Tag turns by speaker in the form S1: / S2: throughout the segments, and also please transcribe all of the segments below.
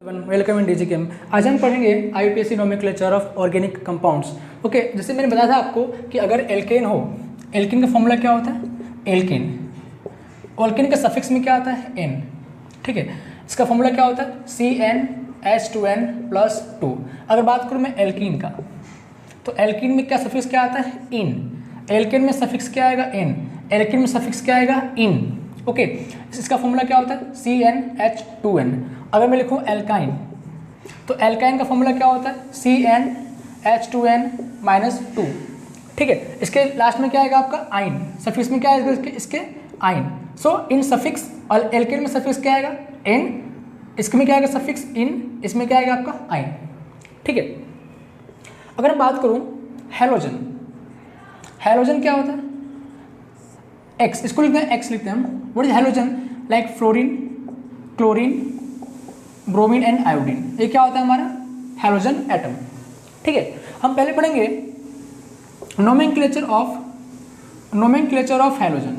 S1: Welcome in डीजीकेम। आज हम पढ़ेंगे IUPAC nomenclature of organic compounds. Okay, जैसे मैंने बताया था आपको कि अगर एल्केन हो, एल्केन का फॉर्मूला क्या होता है? एल्केन। ऑल्केन का सफिक्स में क्या आता है? एन। ठीक है, इसका फॉर्मूला क्या होता है? CnH2n+2। अगर बात करूँ मैं एल्कीन का, तो एल्कीन में क्या सफिक्स क्या आता है? इन। एल्केन में सफिक्स क्या आएगा? एन। एल्केन में सफिक्स क्या आएगा? इन। ओके, इसका फॉर्मूला क्या होता है? CnH2n। अगर मैं लिखूँ एल्काइन, तो एल्काइन का फॉर्मूला क्या होता है? CnH2n-2। ठीक है, इसके लास्ट में क्या आएगा आपका? आइन। सफिक्स में क्या आएगा इसके? आइन। सो इन सफिक्स, और एल्केन में सफिक्स क्या आएगा? एन। इसमें क्या आएगा सफिक्स? इन। इसमें क्या आएगा आपका? आइन। ठीक है, अगर मैं बात करूँ हैलोजन, हैलोजन क्या होता है? एक्स। इसको लिखते हैं एक्स, लिखते हैं हम। What is halogen? Like fluorine, chlorine, bromine and iodine. ये क्या होता है हमारा? Halogen atom. ठीक है, हम पहले पढ़ेंगे nomenclature of halogen.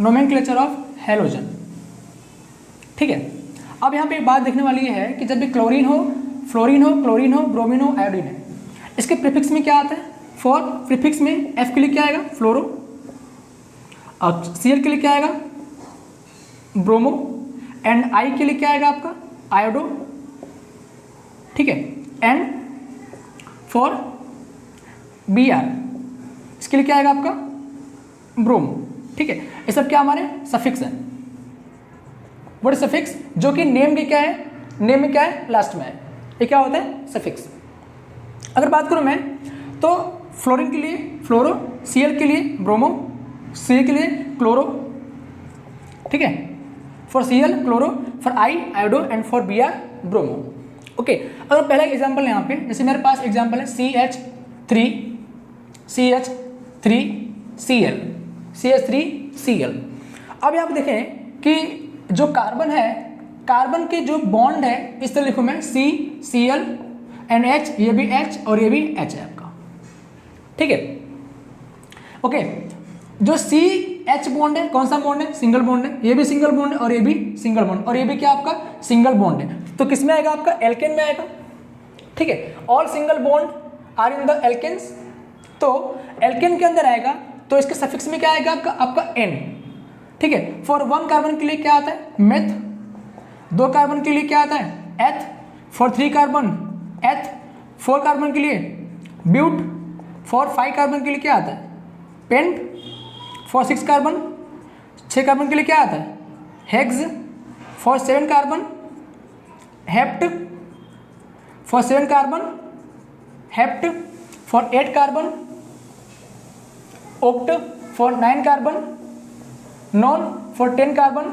S1: Nomenclature of halogen. ठीक है, अब यहाँ पे एक बात देखने वाली है कि जब भी क्लोरीन हो, फ्लोरीन हो, क्लोरीन हो, ब्रोमीन हो, आयोडीन है, इसके प्रीफिक्स में क्या आता है? फॉर प्रीफिक्स में एफ के लिए क्या आएगा? फ्लोरो। और सीएल के लिए क्या आएगा? ब्रोमो। एंड आई के लिए क्या आएगा आपका? आयोडो। ठीक है, एंड फॉर बी आर, इसके लिए क्या आएगा आपका? ब्रोमो। ठीक है, ये सब क्या हमारे सफिक्स है। What is suffix? जो कि नेम के क्या है? नेम में क्या है? लास्ट में है। ये क्या होता है? सफिक्स। अगर बात करूं मैं, तो फ्लोरीन के लिए फ्लोरो, सीएल के लिए ब्रोमो, सी के लिए क्लोरो। ठीक है, for CL chloro, for I iodo and for B R bromo. Okay, अगर पहला एग्जांपल है यहाँ पे, जैसे मेरे पास एग्जांपल है CH3Cl। अब यहाँ पे देखें कि जो कार्बन है, कार्बन के जो बॉन्ड है, इस तरह लिखूँ मैं CCl&H, ये भी H और ये भी H है आपका। ठीक है, ओके, जो CH बॉन्ड है, कौन सा बॉन्ड है? सिंगल बॉन्ड है। ये भी सिंगल बॉन्ड है और ये भी सिंगल बॉन्ड, और ये भी क्या आपका? सिंगल बॉन्ड है। तो किस में आएगा आपका? एल्केन में आएगा। ठीक है, all single bond are in the alkanes, तो एल्केन के अंदर आएगा, तो इसके सफिक्स में क्या आएगा आपका? आपका N। ठीक है, फॉर 1 कार्बन के लिए क्या आता है? मेथ। 2 कार्बन के लिए क्या आता है? एथ। फॉर 3 कार्बन एथ। 4 कार्बन के लिए ब्यूट। फॉर 5 कार्बन के लिए क्या आता है? पेंट। फॉर 6 कार्बन, 6 कार्बन के लिए क्या आता है? Hex. For 7 carbon hept. For 7 carbon hept. For 8 carbon oct. For 9 carbon non. For 10 carbon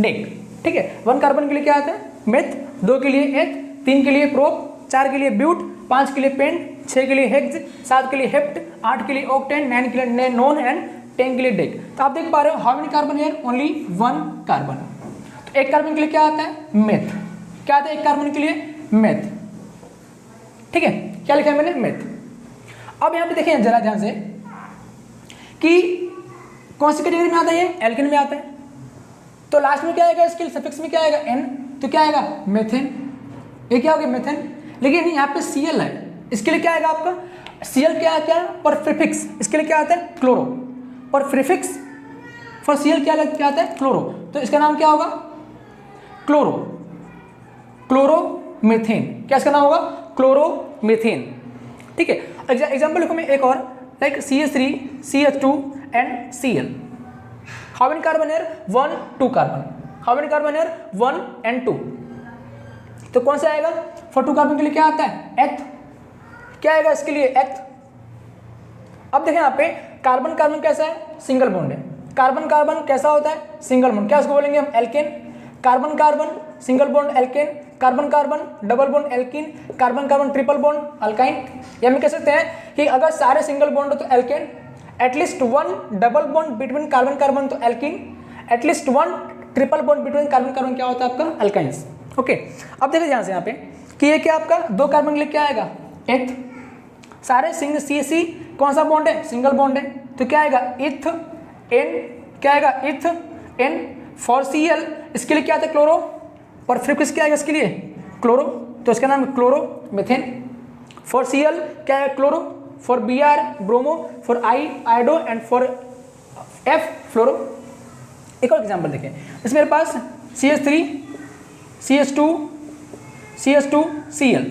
S1: deck. ठीक है, 1 कार्बन के लिए क्या आता है? मेथ। 2 के लिए एथ, 3 के लिए प्रोप, 4 के लिए ब्यूट, 5 के लिए पेंट, 6 के लिए हेक्स, 7 के लिए हेप्ट, 8 के लिए ऑक्टेन, 9 के लिए नॉन एंड 10 के लिए डेक। तो आप देख पा रहे हो how many carbon here? Only 1 carbon. तो 1 कार्बन के लिए क्या आता है? मेथ। क्या आता है 1 कार्बन के लिए? मेथ। ठीक है, क्या लिखा है मैंने? मेथ। अब यहाँ पे देखें जरा ध्यान से कि कौन सी कैटेगरी में आता है ये? एल्केन में आता है। तो लास्ट में क्या आएगा? इसके सफिक्स में क्या आएगा? N। तो क्या आएगा? मेथेन। ये क्या हो गया? मेथेन। लेकिन यहाँ पे Cl है, इसके लिए क्या आएगा आपका? Cl क्या पर प्रीफिक्स, इसके लिए क्या आता है? क्लोरो। पर प्रीफिक्स फॉर Cl क्या आता है? क्लोरो। तो इसका नाम क्या होगा? क्लोरोमीथेन। क्या इसका नाम होगा? क्लोरोमीथेन। ठीक है, एग्जाम्पल लिखो मैं एक और, like CH3, CH2 and Cl। How many carbon here? 1, 2 carbon. How many carbon here? 1 and 2। तो कौन सा आएगा? फॉर 2 कार्बन के लिए क्या आता है? एथ। क्या आएगा इसके लिए? एथ। अब देखें यहाँ पे कार्बन कार्बन कैसा है? सिंगल बॉन्ड है। कार्बन कार्बन कैसा होता है? Single bond. क्या उसको बोलेंगे हम? Alkane. Carbon carbon single bond alkane, carbon carbon double bond alkene, carbon carbon triple bond alkyne. या हम कह सकते हैं कि अगर सारे सिंगल बॉन्ड हो तो alkane, at least 1 double bond between carbon carbon तो alkene, at least 1 triple bond between carbon carbon क्या होता है आपका? अल्काइंस। ओके, अब देखिए ध्यान से यहाँ पे कि ये क्या आपका 2 कार्बन के लिए क्या आएगा? एथ। सारे सिंगल CC कौन सा बॉन्ड है? सिंगल बॉन्ड है, तो क्या आएगा? इथ। एन क्या आएगा? इथ एन। फॉर Cl इसके लिए क्या आता है? क्लोरो। और प्रीफिक्स क्या आएगा इसके लिए, क्लोरो, तो इसका नाम क्लोरो मीथेन। फॉर Cl क्या है, chloro, for Br bromo, for I iodo and for F फ्लोरो। एक और एग्जाम्पल देखें, इसमें मेरे पास CH3 CH2 CH2 Cl,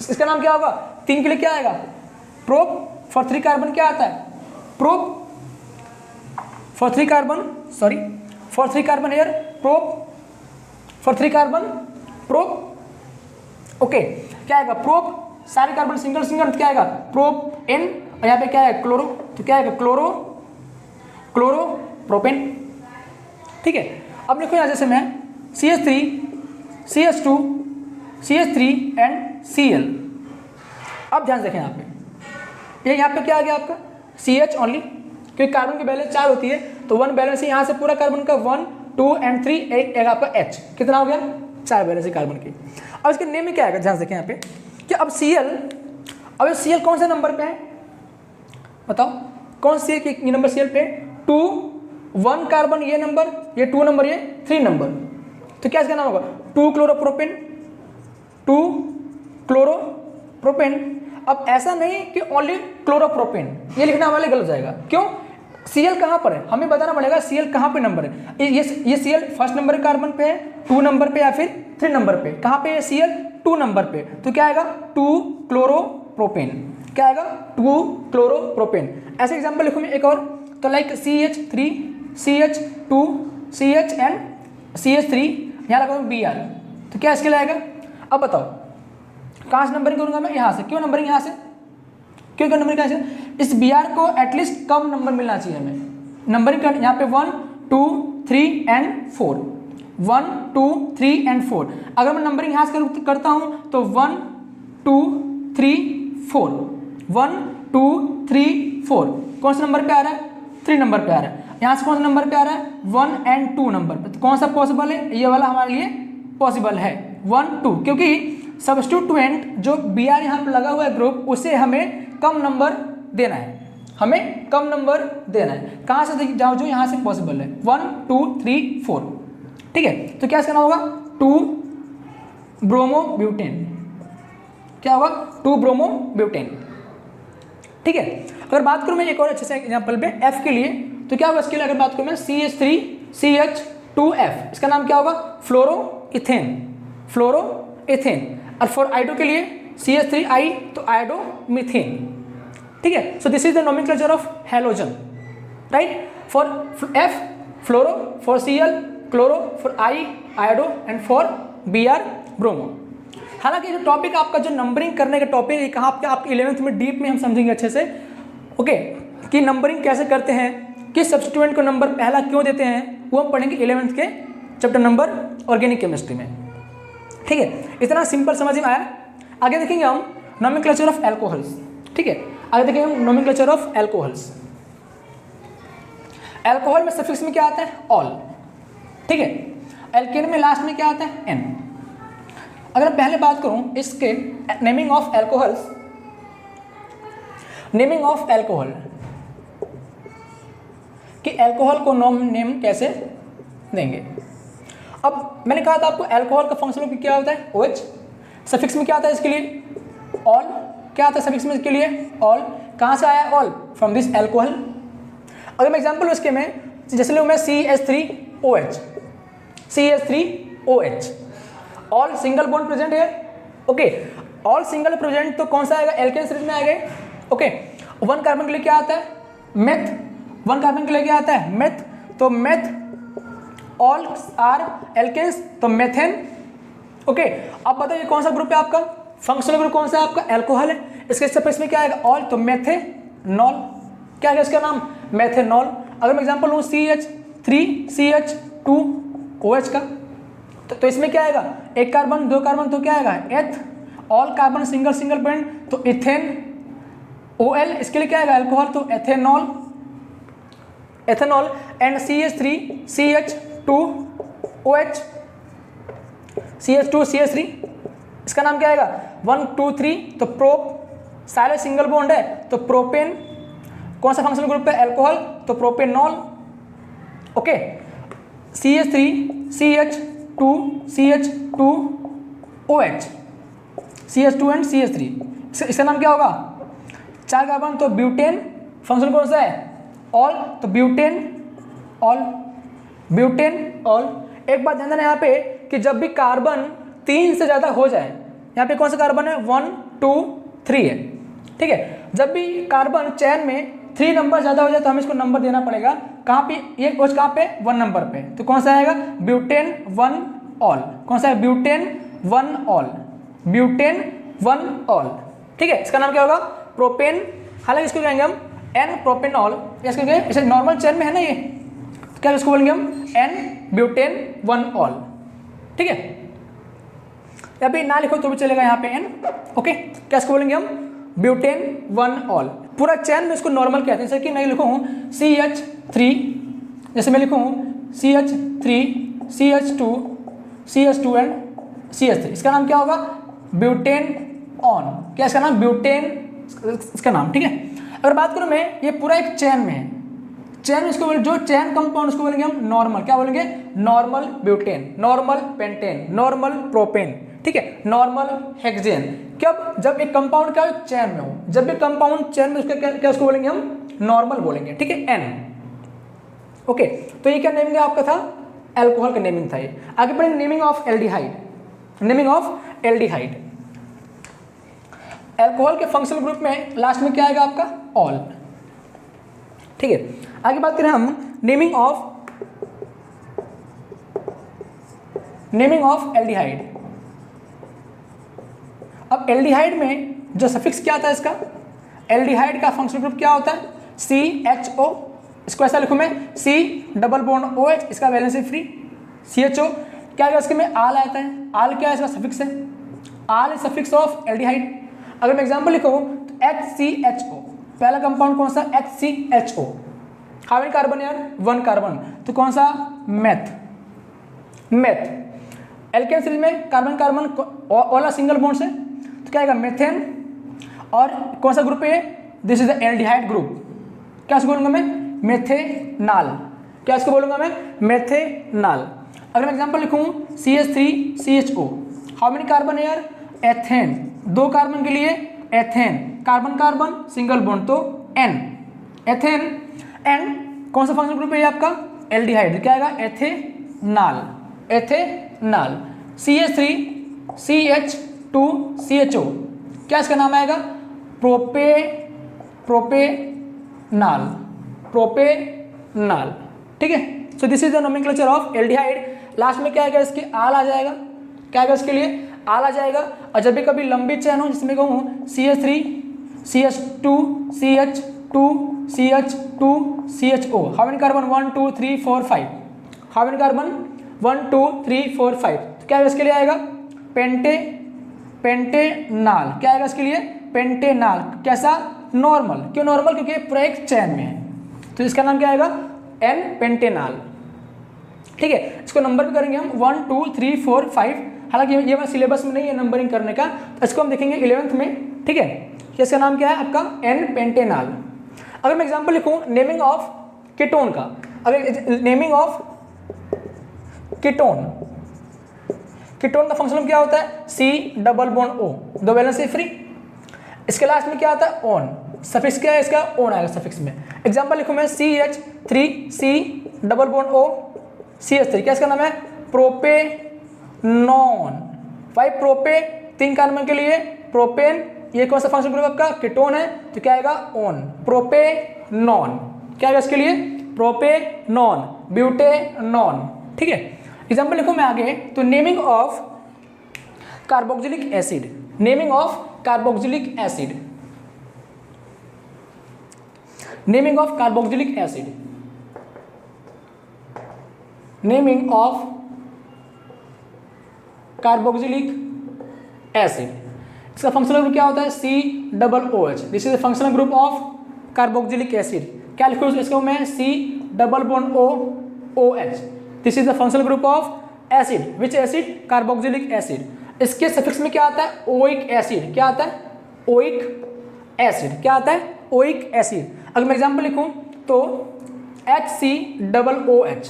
S1: इसका नाम क्या होगा, 3 के लिए क्या आएगा, प्रोप, फॉर 3 कार्बन क्या आता है, prop, for 3 carbon sorry for 3 carbon air prop, for 3 carbon prop. Okay, क्या आएगा, प्रोप, सारे कार्बन सिंगल सिंगल क्या आएगा, प्रोप एन, और यहाँ पे क्या है, क्लोरो, तो क्या आएगा, क्लोरो क्लोरो प्रोपेन। ठीक है, अब लिखो यहाँ जैसे मैं CH3 CH2 CH3 and Cl। अब ध्यान से देखें यहाँ पे, ये यहाँ पे क्या आ गया आपका CH ओनली, क्योंकि कार्बन की बैलेंस 4 होती है, तो 1 बैलेंस है यहाँ से पूरा कार्बन का 1 2 एंड 3, एक आपका H, कितना हो गया, 4 बैलेंस है कार्बन की। अब इसके नेम में क्या आएगा, ध्यान से देखें यहाँ पे कि अब Cl, अब ये Cl कौन से नंबर पे है, बताओ कौन सी ये नंबर Cl पे, 2 1 कार्बन ये नंबर, ये 2 नंबर, ये 3 नंबर, तो क्या इसका नाम होगा 2 क्लोरोप्रोपेन, 2 क्लोरोप्रोपेन। अब ऐसा नहीं कि ओनली क्लोरोप्रोपेन, ये लिखना हमारे गलत जाएगा, क्यों, Cl कहाँ पर है, हमें बताना पड़ेगा Cl कहाँ पे नंबर है। ये Cl फर्स्ट नंबर कार्बन पे है, 2 नंबर पे या फिर 3 नंबर पे, कहाँ पे है Cl 2 नंबर पे, तो क्या आएगा 2 क्लोरोप्रोपेन, क्या आएगा 2 क्लोरोप्रोपेन। ऐसे एग्जाम्पल लिखूँ मैं एक और, तो like CH3 CH2 CH and CH3, यहाँ लगाऊँ Br, तो क्या इसके लिए आएगा। अब बताओ कहाँ से नंबरिंग करूँगा मैं, यहाँ से, क्यों नंबरिंग यहाँ से, क्यों नंबरिंग कहाँ से, इस Br को एटलीस्ट कम नंबर मिलना चाहिए हमें, नंबरिंग कर यहाँ पे 1 2 3 एंड 4, 1 2 3 एंड 4, अगर मैं नंबरिंग यहाँ से करता हूँ तो 1 2 3 4 1 2 3 4, कौन सा नंबर पे आ रहा है, 3 नंबर पे आ रहा है। यहाँ से कौन सा नंबर पे आ रहा है, 1 एंड 2 नंबर पे, तो कौन सा पॉसिबल है, ये वाला हमारे लिए पॉसिबल है 1 2, क्योंकि सब्स्टिट्यूएंट जो Br यहाँ पे लगा हुआ है ग्रुप, उसे हमें कम नंबर देना है, हमें कम नंबर देना है, कहाँ से जाओ, जो यहाँ से पॉसिबल है 1 2 3 4। ठीक है, तो क्या इसका नाम होगा 2 ब्रोमोब्यूटेन, क्या होगा 2 ब्रोमोब्यूटेन। ठीक है, अगर बात करूँ मैं एक और अच्छे से एग्जाम्पल पे F के लिए, तो क्या होगा इसके लिए, अगर बात करूँ मैं CH3 CH2F, इसका नाम क्या होगा फ्लोरोइथेन, फ्लोरोइथेन। और फॉर आइडो के लिए CH3I, तो आइडो मीथेन। ठीक है, so this is the nomenclature of halogen, right, for F fluoro, for Cl chloro, for I iodo and for Br bromo. हालांकि जो टॉपिक आपका जो नंबरिंग करने का टॉपिक है, कहाँ आपके 11th में डीप में हम समझेंगे अच्छे से, ओके, कि नंबरिंग कैसे करते हैं, किस सब्स्टिट्यूएंट को नंबर पहला क्यों देते हैं, वो हम पढ़ेंगे 11th के चैप्टर नंबर ऑर्गेनिक केमिस्ट्री में। ठीक है, इतना सिंपल समझ में आया। आगे देखेंगे हम नोमेनक्लेचर ऑफ एल्कोहल्स। ठीक है, आगे देखेंगे हम नोमेनक्लेचर ऑफ एल्कोहल्स। एल्कोहल में सफिक्स में क्या आता है, ऑल। ठीक है, एल्केन में लास्ट में क्या आता है, एन। अगर मैं पहले बात करूं इसके naming of alcohols, naming of alcohol, कि एल्कोहल को नेम कैसे देंगे। अब मैंने कहा था आपको एल्कोहल का फंक्शनल ग्रुप क्या होता है, OH। सफिक्स में क्या आता है इसके लिए, ऑल, क्या आता है सफिक्स में इसके लिए, ऑल। कहाँ से आया ऑल, फ्रॉम दिस एल्कोहल। अगर मैं एग्जाम्पल उसके में जैसे लूँ मैं CH3OH, CH3OH, all single bond present है, ओके, ऑल सिंगल प्रेजेंट, तो कौन सा आएगा, एल्केन सीरीज में आएगा, ओके। 1 कार्बन के लिए क्या आता है, मेथ, 1 कार्बन के लिए क्या आता है, मेथ, तो मेथ, ऑल आर एल्केन्स, तो मेथेन, ओके। अब बताइए कौन सा ग्रुप है आपका, फंक्शनल ग्रुप कौन सा है आपका, एल्कोहल है। इसके सफिक्स में क्या आएगा, ऑल, तो मेथेनॉल, क्या है इसका नाम, मेथेनॉल। अगर मैं एग्जांपल लूँ CH3CH2OH का, तो इसमें क्या आएगा, 1 कार्बन 2 कार्बन, तो क्या आएगा एथ, all carbon single single bond, तो इथेन, OL, इसके लिए क्या आएगा एल्कोहल, तो ethanol, ethanol. And CH3CH2OH, CH2CH3, इसका नाम क्या आएगा 1 2 3, तो प्रोप, सारे सिंगल बॉन्ड है, तो प्रोपेन। कौन सा फंक्शनल ग्रुप है, एल्कोहल, तो propanol, okay. CH3CH CH2OH, CH2 and CH3, इसका नाम क्या होगा? 4 कार्बन, तो ब्यूटेन फंक्शन कौन सा है? ऑल, तो ब्यूटेन ऑल, ब्यूटेन ऑल। एक बात ध्यान देना यहाँ पे कि जब भी कार्बन 3 से ज़्यादा हो जाए, यहाँ पे कौन सा कार्बन है? 1 2 3 है, ठीक है। जब भी कार्बन चेन में 3 नंबर ज़्यादा हो जाए तो हमें इसको नंबर देना पड़ेगा। कहाँ पे? ये OH कहाँ पे? 1 नंबर पे, तो कौन सा आएगा? Butane 1 all. कौन सा है? ब्यूटेन 1 ऑल, ब्यूटेन 1 ऑल, ठीक है। इसका नाम क्या होगा? प्रोपेन। हालांकि इसको कहेंगे हम एन प्रोपेनॉल, इसको ऐसे नॉर्मल चेन में है ना ये, तो क्या इसको बोलेंगे हम? एन ब्यूटेन 1 ऑल, ठीक है। या फिर ना लिखो तो भी चलेगा यहाँ पे एन, ओके। क्या इसको बोलेंगे हम? Butane 1 all. पूरा चेन में इसको नॉर्मल कहते हैं, जैसे कि मैं लिखूँ CH3, जैसे मैं लिखूँ CH3 CH2 CH2 and CH3, इसका नाम क्या होगा? Butane on. क्या इसका नाम? ब्यूटेन, इसका नाम, ठीक है। अगर बात करूँ मैं, ये पूरा एक चेन में है, चेन में इसको जो चेन कंपाउंड उसको बोलेंगे हम नॉर्मल। क्या बोलेंगे? Normal butane, normal pentane, normal propane, ठीक है, नॉर्मल हेक्सेन। कब? जब एक कंपाउंड क्या हो? चेन में हो। जब भी कंपाउंड चेन में उसका क्या उसको बोलेंगे हम? नॉर्मल बोलेंगे, ठीक है, एन, ओके। तो ये क्या नेमिंग आपका था? एल्कोहल का नेमिंग था ये। आगे बढ़ेंगे naming of aldehyde. Naming of aldehyde, alcohol के फंक्शनल ग्रुप में लास्ट में क्या आएगा आपका? ऑल, ठीक है। आगे बात करें हम नेमिंग ऑफ एल्डिहाइड। अब एल्डिहाइड में जो सफिक्स क्या आता है इसका? एल्डिहाइड का फंक्शनल ग्रुप क्या होता है? CHO। इसको ऐसा लिखूं मैं C डबल बॉन्ड OH, इसका वैलेंसी फ्री CHO। क्या है इसके में? आल आता है। आल क्या है? इसका सफिक्स है। All is suffix of aldehyde. अगर मैं एग्जांपल लिखूं तो HCHO, पहला कंपाउंड कौन सा? HCHO। हाउ मेनी कार्बन यार? 1 कार्बन, तो कौन सा? मेथ। एल्केन सीरीज में कार्बन कार्बन वाला सिंगल बॉन्ड से, तो क्या आएगा? मेथेन। और कौन सा ग्रुप है? This is the aldehyde group. क्या इसको बोलूंगा मैं? मेथेनाल। क्या इसको बोलूंगा मैं? मेथेनाल। अगर मैं एग्जांपल लिखूं CH3CHO, हाउ मेनी कार्बन है यार? एथेन, 2 कार्बन के लिए ethane, carbon carbon single bond, तो N, एथेन। एंड कौन सा फंक्शनल ग्रुप है ये आपका? एल्डिहाइड। क्या आएगा? Ethanol, ethanol. CH3CH2CHO, क्या इसका नाम आएगा? प्रोपेनाल, ठीक है। So this is the nomenclature of aldehyde. Last में क्या आएगा? इसके आल आ जाएगा। क्या आएगा इसके लिए? आल आ जाएगा। और जब भी कभी लंबी चेन हो, जिसमें कहूँ CH3 CH2 CH2 CH2 CHO, how many carbon? 1 2 3 4 5। How many carbon? 1 2 3 4 5। तो क्या इसके लिए आएगा? पेंटेनाल। क्या आएगा इसके लिए? पेंटेनाल। कैसा? नॉर्मल। क्यों नॉर्मल? क्योंकि पूरा एक चेन में है, तो इसका नाम क्या आएगा? N पेंटेनाल, ठीक है। इसको नंबर भी करेंगे हम 1 2 3 4 5। हालांकि ये मैं सिलेबस में नहीं है नंबरिंग करने का, तो इसको हम देखेंगे 11th में, ठीक है। इसका नाम क्या है आपका? N पेंटेनाल। अगर मैं एग्जांपल लिखूं नेमिंग ऑफ कीटोन का, अगर नेमिंग ऑफ कीटोन का फंक्शन क्या होता है? C double bond O, 2 valency free. इसके लास्ट में क्या आता है? ऑन। सफिक्स क्या है इसका? ऑन आएगा सफिक्स में। एग्जांपल लिखूं मैं CH3C double bond O CH3, क्या इसका नाम है? प्रोपेनॉन। भाई प्रोपे 3 कार्बन के लिए प्रोपेन, ये कौन सा फंक्शन ग्रुप आपका? कीटोन है, तो क्या आएगा? On, propanone. क्या आएगा इसके लिए? प्रोपेनॉन, ब्यूटेनॉन, ठीक है। एग्जांपल लिखूं मैं आगे, तो naming of carboxylic acid. Naming of carboxylic acid, naming of carboxylic acid, naming of carboxylic acid. इसका फंक्शनल ग्रुप क्या होता है? C double OH। This is the functional group of carboxylic acid. क्या लिखूं इसको मैं? C double bond O OH। This is the functional group of acid. Which acid? Carboxylic acid. इसके suffix में क्या आता है? Oic acid. क्या आता है? Oic acid. क्या आता है? Oic acid. अगर मैं एग्जांपल लिखूं तो HC double OH,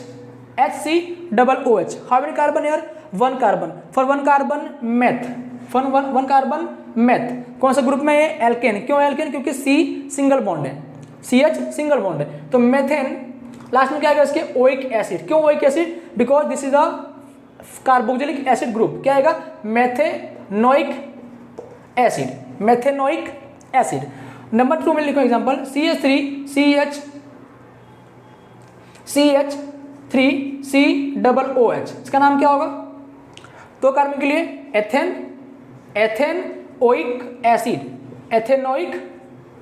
S1: HCOOH. How many carbon here? 1 carbon. For 1 carbon meth. For 1 carbon meth. कौन सा ग्रुप में है? एल्केन. क्यों एल्केन? क्योंकि C सिंगल बॉन्ड है, CH सिंगल बॉन्ड है. तो मेथेन लास्ट में क्या आएगा इसके? Oic acid. क्यों oic acid? Because this is a carboxylic acid group. क्या आएगा? Methanoic acid. Methanoic acid. Number 2 में लिखो एग्जांपल CH3COOH. इसका नाम क्या होगा? 2 कार्बन के लिए एथेनोइक एसिड. Ethanoic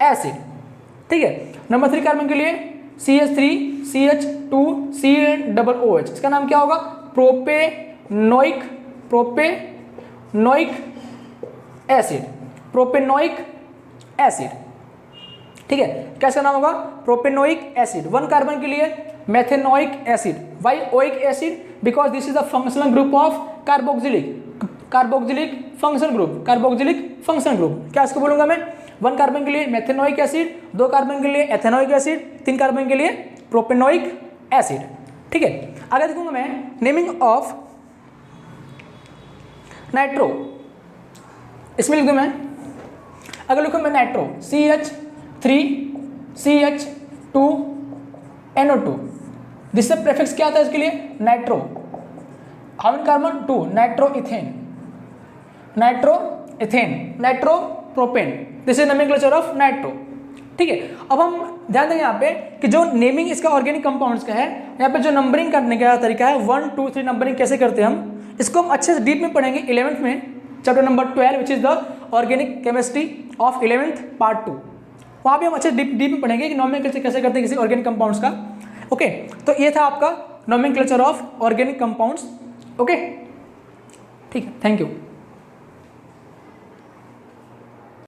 S1: acid. ठीक है. नंबर 3 कार्बन के लिए CH3CH2COOH. इसका नाम क्या होगा? Propanoic acid. Propanoic acid. ठीक है. क्या इसका नाम होगा? Propanoic acid. 1 कार्बन के लिए methanoic acid. Why oic acid? Because this is the functional group of carboxylic functional group. क्या इसको बोलूंगा मैं? 1 कार्बन के लिए मेथेनोइक एसिड, 2 कार्बन के लिए एथेनोइक एसिड, 3 कार्बन के लिए प्रोपेनोइक एसिड. ठीक है. अगर देखूंगा मैं नेमिंग ऑफ नाइट्रो, इसमें लिख दूं मैं, अगर लिखूं मैं नाइट्रो CH3CH2NO2. जिससे प्रेफिक्स क्या आता है इसके लिए? Nitro. How many carbon? 2. Nitro propane. This is nomenclature of nitro. ठीक है. अब हम ध्यान देंगे यहाँ पे कि जो नेमिंग इसका ऑर्गेनिक कंपाउंड्स का है, यहाँ पे जो नंबरिंग करने का तरीका है 1 2 3 नंबरिंग कैसे करते हैं हम, इसको हम अच्छे से डीप में पढ़ेंगे 11th में, chapter number 12 which is the organic chemistry of 11th part 2. वहाँ भी हम अच्छे डीप में पढ़ेंगे कि नोमेनक्लेचर कैसे करते हैं किसी ऑर्गेनिक कंपाउंड्स का. ओके. तो ये था आपका nomenclature of organic compounds. Okay. ठीक है. Thank you.